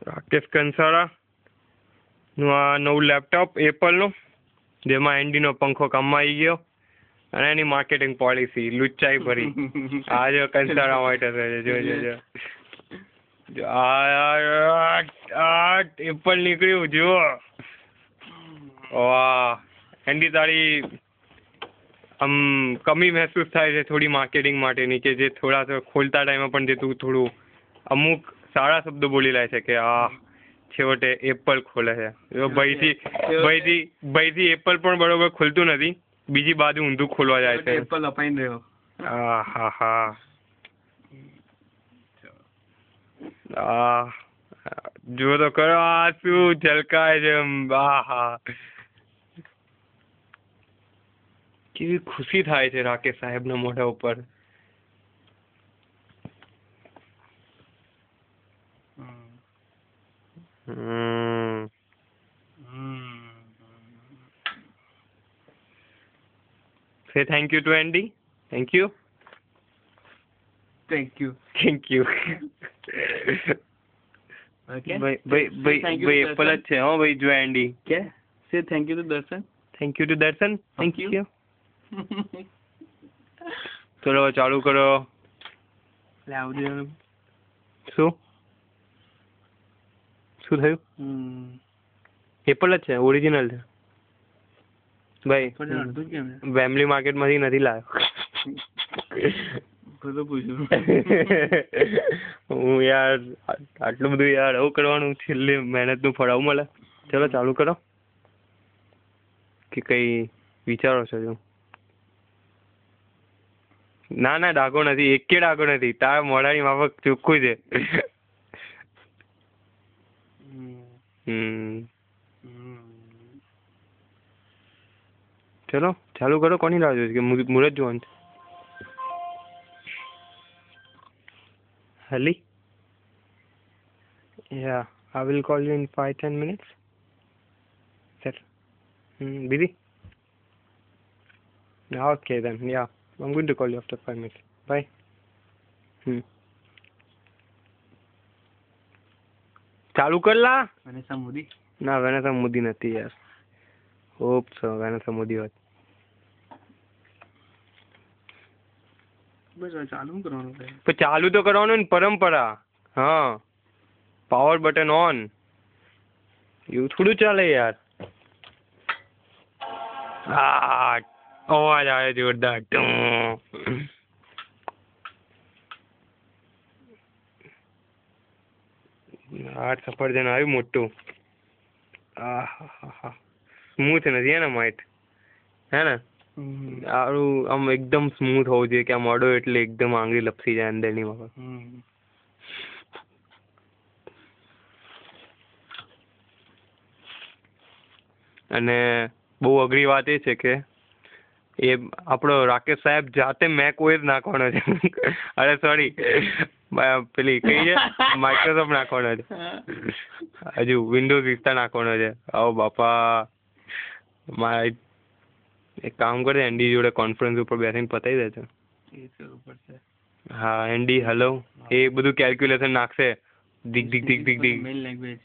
રાકેશ કંસારા નું આ નવું લેપટોપ એપલનું, જેમાં એનડીનો પંખો કામમાં આવી ગયો અને એની માર્કેટિંગ પોલિસી લુચ્ચાઈ ભરી. આ જો કંસારા માટે જોજો આ એપલ નીકળ્યું જો. વાહ એનડી, તારી આમ કમી મહેસૂસ થાય છે થોડી માર્કેટિંગ માટેની, કે જે થોડા ખોલતા ટાઈમે પણ જે તું થોડું અમુક સારા શબ્દો બોલી લે છે કે આ છેવટે એપલ ખોલે છે. ભાઈથી એપલ પણ બરોબર ખોલતું નથી, બીજી બાજુ ઊંધું ખોલવા જાય છે. એપલ અપાઈને રહ્યો. હા હા હા જો તો કરો આ શું ઝલકાય છે. હા કેવી ખુશી થાય છે રાકેશ સાહેબના મોઢા ઉપર. Say thank you to Andy. Thank you. Thank you. Thank you. Okay. ભાઈ એપલ જ છે હો ભાઈ. જો એન્ડી કે say thank you to દર્શન. Thank you to દર્શન. Thank you. ચલો ચાલુ કરો. શું થયું? એપલ જ છે, ઓરિજિનલ છે ભાઈ. ફેમિલી માર્કેટ માંથી નથી લાવ્યો. હું યાર આટલું બધું યાર આવું કરવાનું, છેલ્લે મહેનત નું ફળ આવું મળે. ચલો ચાલુ કરો. કે કઈ વિચારો છો? જો ના ડાઘો નથી, એકે ડાઘો નથી. તારા મોઢાની માફક ચોખ્ખું છે. ચલો ચાલુ કરો. કોની રાહ જોઈ? કે મુરત જોવાનું છે? Helly? Yeah, I will call you in 5-10 minutes. Sir. Busy? Okay then, yeah. I'm going to call you after 5 minutes. Bye. ચાલુ કર લા. વેનેસા મોદી? ના, વેનેસા મોદી નથી યાર. હોપ સો વેનેસા મોદી હોત. બસ ચાલુ કરવાનું છે. તો ચાલુ તો કરવાનું ને, પરંપરા. હા, પાવર બટન ઓન. એવું થોડું ચાલે યાર. હા, અવાજ આવે જોરદાર. સફરજન આવ્યું મોટું. સ્મૂથ નથી હે ને માઇટ? હે ને? સારું આમ એકદમ સ્મૂથ હોવું જોઈએ, કે આમ અડો એટલે એકદમ આંગળી લપસી જાય અંદરની માં. અને બહુ અઘરી વાત એ છે કે એ આપણો રાકેશ સાહેબ જાતે મેક ઓએસ નાખવાનો છે. અરે સોરી, પેલી કઈ છે માઇક્રોસોફ્ટ નાખવાનો છે. હજુ વિન્ડોઝ વિસ્તા નાખવાનો છે. આવો બાપા. મારે એક કામ કરે, એન્ડી જોડે કોન્ફરન્સ ઉપર બેસીને પતાવી દે છે. હા એન્ડી, હેલો. એ બધું કેલ્ક્યુલેશન નાખશે. દિગ દિગ દિગ દિગ દિગ. Main language